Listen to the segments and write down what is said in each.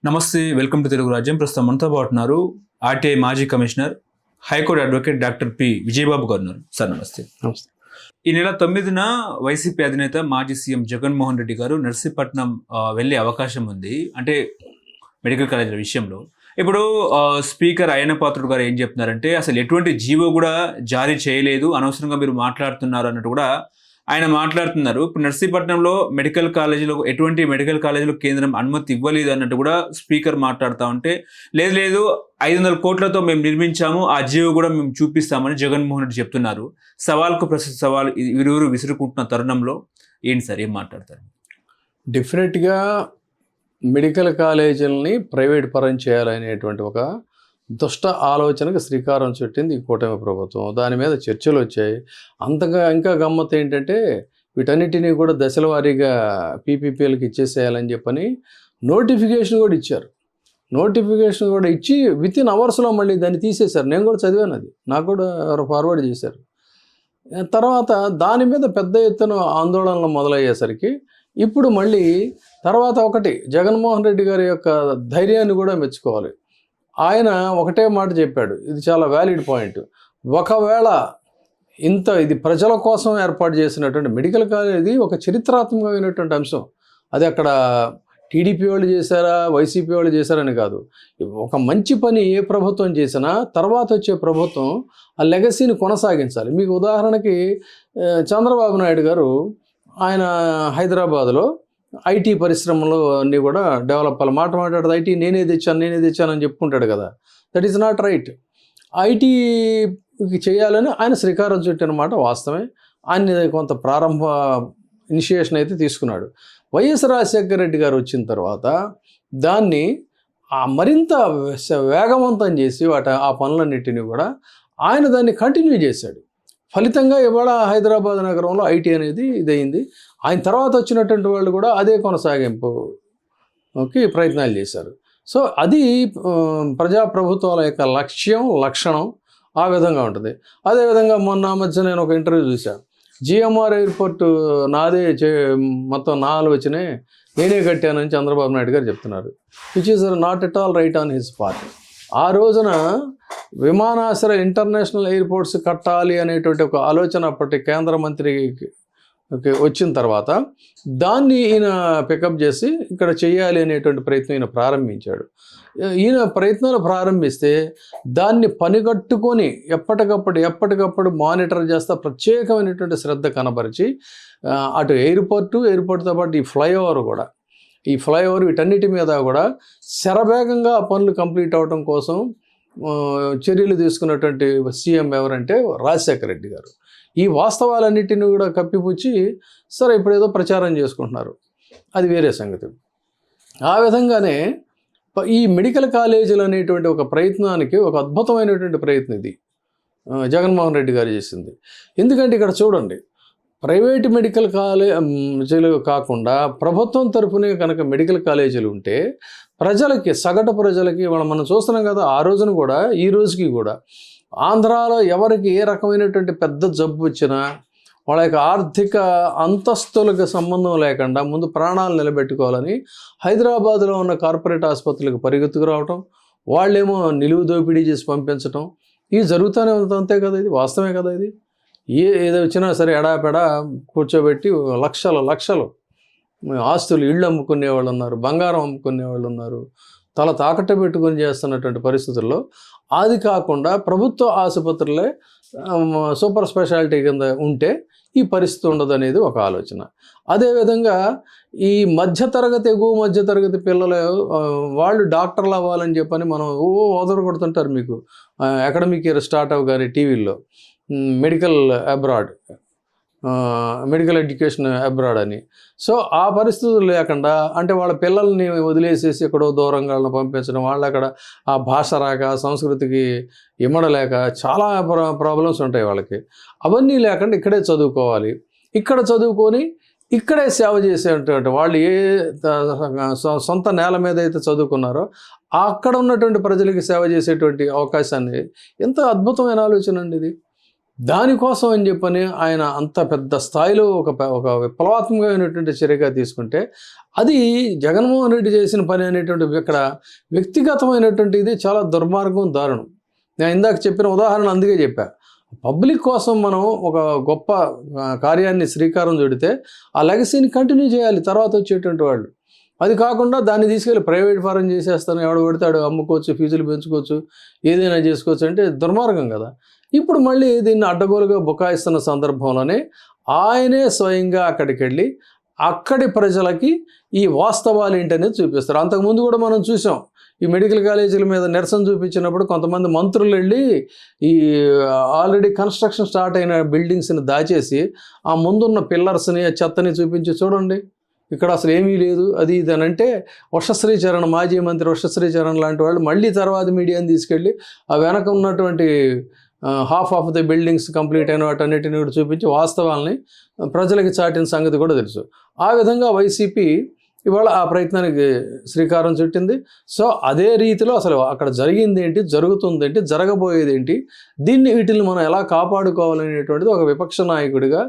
నమస్తే, welcome to Telugu రాజ్యం. ప్రస్తుతం మనతో పాటు ఉన్నారు ఆర్టీఐ మాజీ commissioner, high court advocate doctor P Vijaya Babu గారు ఉన్నారు. సార్ నమస్తే. నమస్తే. ఈ నెల 9న వైసీపీ అధినేత మాజీ సీఎం జగన్మోహన్ రెడ్డి గారు నర్సీపట్నం వెళ్ళే అవకాశం ఉంది, అంటే మెడికల్ కాలేజీల విషయంలో. ఇప్పుడు స్పీకర్ అయ్యన్న పాత్రుడు గారు ఏం చెప్తున్నారంటే అసలు ఎటువంటి జీవో కూడా జారీ చేయలేదు, అనవసరంగా మీరు మాట్లాడుతున్నారు అన్నట్టు కూడా ఆయన మాట్లాడుతున్నారు. ఇప్పుడు నర్సీపట్నంలో మెడికల్ కాలేజీలో ఎటువంటి మెడికల్ కాలేజీలో కేంద్రం అనుమతి ఇవ్వలేదు అన్నట్టు కూడా స్పీకర్ మాట్లాడుతూ ఉంటే, లేదు 500 కోట్లతో మేము నిర్మించాము, ఆ జీవో కూడా మేము చూపిస్తామని జగన్మోహన్ రెడ్డి చెప్తున్నారు. సవాల్కు ప్రస్తుత సవాల్ ఇరువురు విసురుకుంటున్న తరుణంలో ఏంటి సార్, ఏం మాట్లాడతారు? డెఫినెట్గా మెడికల్ కాలేజీలని ప్రైవేట్ పరం చేయాలనేటువంటి ఒక దుష్ట ఆలోచనకు శ్రీకారం చుట్టింది ఈ కూటమి ప్రభుత్వం. దాని మీద చర్చలు వచ్చాయి. అంతగా ఇంకా గమ్మత్తు ఏంటంటే వీటన్నిటినీ కూడా దశల వారీగా పీపీపీఎల్కి ఇచ్చేసేయాలని చెప్పని నోటిఫికేషన్ కూడా ఇచ్చారు. నోటిఫికేషన్ కూడా ఇచ్చి వితిన్ అవర్స్లో మళ్ళీ దాన్ని తీసేశారు. నేను కూడా చదివాను, అది నాకు కూడా ఎవరు ఫార్వర్డ్ చేశారు. తర్వాత దాని మీద పెద్ద ఎత్తున ఆందోళనలు మొదలయ్యేసరికి ఇప్పుడు మళ్ళీ తర్వాత ఒకటి జగన్మోహన్ రెడ్డి గారి యొక్క ధైర్యాన్ని కూడా మెచ్చుకోవాలి. ఆయన ఒకటే మాట చెప్పాడు, ఇది చాలా వ్యాలిడ్ పాయింట్. ఒకవేళ ఇది ప్రజల కోసం ఏర్పాటు చేసినటువంటి మెడికల్ కాలేజ్, ఇది ఒక చరిత్రాత్మకమైనటువంటి అంశం. అది అక్కడ టీడీపీ వాళ్ళు చేశారా, వైసీపీ వాళ్ళు చేశారని కాదు. ఒక మంచి పని ఏ ప్రభుత్వం చేసినా తర్వాత వచ్చే ప్రభుత్వం ఆ లెగసీని కొనసాగించాలి. మీకు ఉదాహరణకి చంద్రబాబు నాయుడు గారు ఆయన హైదరాబాద్లో ఐటీ పరిశ్రమలు అన్నీ కూడా డెవలప్ అవ్వాలి. మాట్లాడదు ఐటీ నేనే తెచ్చాను అని చెప్పుకుంటాడు కదా. That is not right. ఐటీకి చేయాలని ఆయన శ్రీకారం చుట్టిన మాట వాస్తవమే. ఆయన కొంత ప్రారంభ ఇనిషియేషన్ అయితే తీసుకున్నాడు. వైఎస్ రాజశేఖర రెడ్డి గారు వచ్చిన తర్వాత దాన్ని మరింత వేగవంతం చేసి ఆ పనులన్నిటినీ కూడా ఆయన దాన్ని కంటిన్యూ చేశాడు. ఫలితంగా ఇవాళ హైదరాబాద్ నగరంలో ఐటీ అనేది ఇదయింది. ఆయన తర్వాత వచ్చినటువంటి వాళ్ళు కూడా అదే కొనసాగింపుకి ప్రయత్నాలు చేశారు. సో అది ప్రజాప్రభుత్వాల యొక్క లక్షణం ఆ విధంగా ఉంటుంది. అదేవిధంగా మొన్న మధ్య నేను ఒక ఇంటర్వ్యూ చూశాను. జిఎంఆర్ ఎయిర్పోర్టు నాదే మొత్తం 4 వచ్చినాయి, నేనే కట్టానని చంద్రబాబు నాయుడు గారు చెప్తున్నారు. Which is not at all right on his part. ఆ రోజున విమానాశ్రయ ఇంటర్నేషనల్ ఎయిర్పోర్ట్స్ కట్టాలి అనేటువంటి ఒక ఆలోచన అప్పటి కేంద్ర మంత్రికి వచ్చిన తర్వాత దాన్ని ఈయన పికప్ చేసి ఇక్కడ చేయాలి అనేటువంటి ప్రయత్నం ఈయన ప్రారంభించాడు. ఈయన ప్రయత్నాలు ప్రారంభిస్తే దాన్ని పనిగట్టుకొని ఎప్పటికప్పుడు మానిటర్ చేస్తా ప్రత్యేకమైనటువంటి శ్రద్ధ కనబరిచి అటు ఎయిర్పోర్ట్తో పాటు ఈ ఫ్లైఓవర్ వీటన్నిటి మీద కూడా శరవేగంగా ఆ పనులు కంప్లీట్ అవడం కోసం చర్యలు తీసుకున్నటువంటి సీఎం ఎవరంటే రాజశేఖర రెడ్డి గారు. ఈ వాస్తవాలన్నిటిని కూడా కప్పిపుచ్చి సరే ఇప్పుడు ఏదో ప్రచారం చేసుకుంటున్నారు, అది వేరే సంగతి. ఆ విధంగానే ఈ మెడికల్ కాలేజీలు అనేటువంటి ఒక ప్రయత్నానికి ఒక అద్భుతమైనటువంటి ప్రయత్నం ఇది జగన్మోహన్ రెడ్డి గారు చేసింది. ఎందుకంటే ఇక్కడ చూడండి, ప్రైవేట్ మెడికల్ కాలేజీలు కాకుండా ప్రభుత్వం తరఫునే కనుక మెడికల్ కాలేజీలు ఉంటే ప్రజలకి, సగటు ప్రజలకి మనం చూస్తున్నాం కదా, ఆ రోజున కూడా ఈ రోజుకి కూడా ఆంధ్రాలో ఎవరికి ఏ రకమైనటువంటి పెద్ద జబ్బు వచ్చినా వాళ్ళ యొక్క ఆర్థిక అంతస్తులకు సంబంధం లేకుండా ముందు ప్రాణాలు నిలబెట్టుకోవాలని హైదరాబాద్లో ఉన్న కార్పొరేట్ ఆసుపత్రులకు పరిగెత్తుకు రావటం, వాళ్ళేమో నిలువు దోపిడీ చేసి పంపించటం, ఇవి జరుగుతూనే ఉంటుంది. అంతే కదా, ఇది వాస్తవమే కదా. ఇది ఏదో వచ్చినా సరే ఎడాపెడా కూర్చోబెట్టి లక్షలు ఆస్తులు, ఇళ్ళు అమ్ముకునే వాళ్ళు ఉన్నారు, బంగారం అమ్ముకునే వాళ్ళు ఉన్నారు, తల తాకట్టు పెట్టుకొని చేస్తున్నటువంటి పరిస్థితుల్లో అది కాకుండా ప్రభుత్వ ఆసుపత్రులే సూపర్ స్పెషాలిటీ కింద ఉంటే ఈ పరిస్థితి ఉండదు అనేది ఒక ఆలోచన. అదేవిధంగా ఈ ఎగువ మధ్యతరగతి పిల్లలు వాళ్ళు డాక్టర్లు అవ్వాలని చెప్పని మనం ఓదరు కొడుతుంటారు. మీకు అకాడమిక్ ఇయర్ స్టార్ట్ అవ్వగానే టీవీల్లో మెడికల్ ఎడ్యుకేషన్ అబ్రాడ్ అని. సో ఆ పరిస్థితులు లేకుండా, అంటే వాళ్ళ పిల్లల్ని వదిలేసేసి ఎక్కడో దూరంగా పంపించడం, వాళ్ళు అక్కడ ఆ భాష రాక సంస్కృతికి ఇమ్మడలేక చాలా ప్రాబ్లమ్స్ ఉంటాయి వాళ్ళకి. అవన్నీ లేకుండా ఇక్కడే చదువుకోవాలి, ఇక్కడ చదువుకొని ఇక్కడే సేవ చేసేటువంటి వాళ్ళు ఏ సొంత నేల మీద అయితే చదువుకున్నారో అక్కడ ఉన్నటువంటి ప్రజలకి సేవ చేసేటువంటి అవకాశాన్ని, ఎంత అద్భుతమైన ఆలోచన అండి ఇది. దానికోసం అని చెప్పని ఆయన అంత పెద్ద స్థాయిలో ఒక విప్లవాత్మకమైనటువంటి చర్యగా తీసుకుంటే అది జగన్మోహన్ రెడ్డి చేసిన పని అనేటువంటి ఇక్కడ వ్యక్తిగతమైనటువంటి ఇది చాలా దుర్మార్గం, దారుణం. నేను ఇందాక చెప్పిన ఉదాహరణ అందుకే చెప్పా. పబ్లిక్ కోసం మనం ఒక గొప్ప కార్యాన్ని శ్రీకారం చుడితే ఆ లెగసీని కంటిన్యూ చేయాలి తర్వాత వచ్చేటువంటి వాళ్ళు. అది కాకుండా దాన్ని తీసుకెళ్ళి ప్రైవేట్ ఫారం చేసేస్తాను, ఎవడు పెడతాడు, అమ్ముకోవచ్చు, ఫీజులు పెంచుకోవచ్చు, ఏదైనా చేసుకోవచ్చు అంటే దుర్మార్గం కదా. ఇప్పుడు మళ్ళీ దీన్ని అడ్డగోలుగా బుకాయిస్తున్న సందర్భంలోనే ఆయనే స్వయంగా అక్కడికి వెళ్ళి అక్కడి ప్రజలకి ఈ వాస్తవాలు ఏంటనేది చూపిస్తారు. అంతకుముందు కూడా మనం చూసాం, ఈ మెడికల్ కాలేజీల మీద నిరసన చూపించినప్పుడు కొంతమంది మంత్రులు వెళ్ళి ఈ ఆల్రెడీ కన్స్ట్రక్షన్ స్టార్ట్ అయిన బిల్డింగ్స్ని దాచేసి ఆ ముందున్న పిల్లర్స్ని, చెత్తని చూపించి చూడండి ఇక్కడ అసలు ఏమీ లేదు అది ఇది అని అంటే, ఉషశ్రీ చరణ్, మాజీ మంత్రి ఉషశ్రీ చరణ్ లాంటి వాళ్ళు మళ్ళీ తర్వాత మీడియాని తీసుకెళ్ళి ఆ వెనక ఉన్నటువంటి half of the buildings complete అయిన వాటన్నిటిని కూడా చూపించి వాస్తవాల్ని ప్రజలకి చాటిన సంగతి కూడా తెలుసు. ఆ విధంగా వైసీపీ ఇవాళ ఆ ప్రయత్నానికి శ్రీకారం చుట్టింది. సో అదే రీతిలో అసలు అక్కడ జరిగింది ఏంటి, జరుగుతుంది ఏంటి, జరగబోయేది ఏంటి, వీటిని మనం ఎలా కాపాడుకోవాలనేటువంటిది ఒక విపక్ష నాయకుడిగా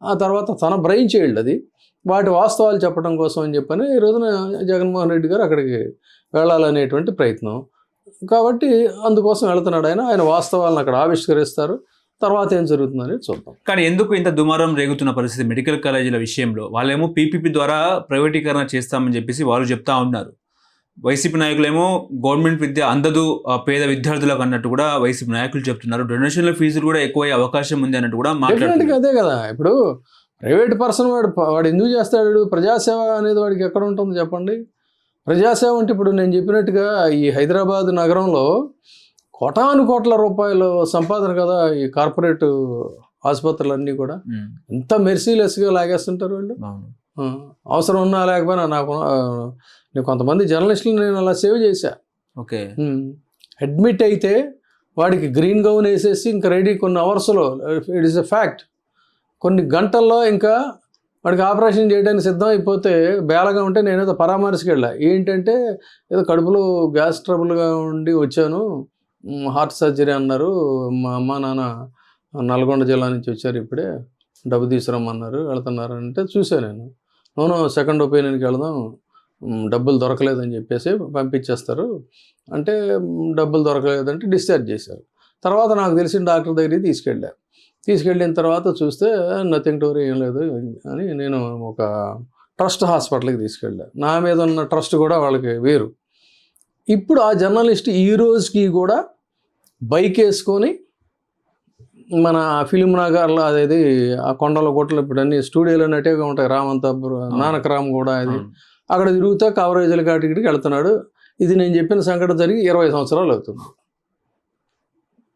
ఆ తర్వాత తన బ్రెయిన్ చైల్డ్ అది, వాటి వాస్తవాలు చెప్పడం కోసం అని చెప్పని ఈ రోజున జగన్మోహన్ రెడ్డి గారు అక్కడికి వెళ్ళాలనేటువంటి ప్రయత్నం. కాబట్టి అందుకోసం వెళుతున్నాడు ఆయన వాస్తవాలను అక్కడ ఆవిష్కరిస్తారు. తర్వాత ఏం జరుగుతుందని చూద్దాం. కానీ ఎందుకు ఇంత దుమారం రేగుతున్న పరిస్థితి మెడికల్ కాలేజీల విషయంలో? వాళ్ళేమో పీపీపీ ద్వారా ప్రైవేటీకరణ చేస్తామని చెప్పేసి వాళ్ళు చెప్తా ఉన్నారు. వైసీపీ నాయకులేమో గవర్నమెంట్ విద్య అందదు పేద విద్యార్థులకు అన్నట్టు కూడా వైసీపీ నాయకులు చెప్తున్నారు. డొనేషన్ల ఫీజులు కూడా ఎక్కువయ్యే అవకాశం ఉంది అన్నట్టు కూడా మాట్లాడుతున్నారు. అదే కదా, ఇప్పుడు ప్రైవేట్ పర్సన్ వాడు ఎందుకు చేస్తాడు? ప్రజాసేవ అనేది వాడికి ఎక్కడ ఉంటుంది చెప్పండి? ప్రజాసేవ అంటే ఇప్పుడు నేను చెప్పినట్టుగా ఈ హైదరాబాద్ నగరంలో కోటాను కోట్ల రూపాయలు సంపాదన కదా ఈ కార్పొరేట్ ఆసుపత్రులన్నీ కూడా. ఎంత మెర్సీలెస్గా లాగేస్తుంటారు వాళ్ళు. అవసరం ఉన్నా లేకపోయినా నేను కొంతమంది జర్నలిస్టులు నేను అలా సేవ్ చేశా. ఓకే, అడ్మిట్ అయితే వాడికి గ్రీన్ గౌన్ వేసేసి ఇంకా రెడీ కొన్ని అవర్స్లో, ఇట్ ఈస్ ఎ ఫ్యాక్ట్, కొన్ని గంటల్లో ఇంకా వాడికి ఆపరేషన్ చేయడానికి సిద్ధం అయిపోతే బేలగా ఉంటే నేనేదో పరామర్శకి వెళ్ళా. ఏంటంటే ఏదో కడుపులో గ్యాస్ ట్రబుల్గా ఉండి వచ్చాను, హార్ట్ సర్జరీ అన్నారు, మా అమ్మ నాన్న నల్గొండ జిల్లా నుంచి వచ్చారు, ఇప్పుడే డబ్బు తీసుకురమ్మన్నారు, వెళ్తున్నారు అంటే చూసాను నేను. నోనో సెకండ్ ఒపీనియన్కి వెళదాం, డబ్బులు దొరకలేదని చెప్పేసి పంపించేస్తారు అంటే, డబ్బులు దొరకలేదంటే డిశ్చార్జ్ చేశారు. తర్వాత నాకు తెలిసిన డాక్టర్ దగ్గరికి తీసుకెళ్ళిన తర్వాత చూస్తే నథింగ్ టు వరీ, ఏం లేదు అని నేను ఒక ట్రస్ట్ హాస్పిటల్కి తీసుకెళ్ళా. నా మీద ఉన్న ట్రస్ట్ కూడా వాళ్ళకి వేరు. ఇప్పుడు ఆ జర్నలిస్ట్ ఈ రోజుకి కూడా బైక్ వేసుకొని మన ఫిలిం నగర్లో అదేది ఆ కొండల గుట్టలు ఇప్పుడు అన్ని స్టూడియోలు అన్నట్టుగా ఉంటాయి, రామంతాపురం, నానకరామ్ కూడా అది, అక్కడ తిరుగుతా కవరేజీల కాటికి వెళ్తున్నాడు. ఇది నేను చెప్పిన సంఘటన జరిగి 20 సంవత్సరాలు అవుతుంది.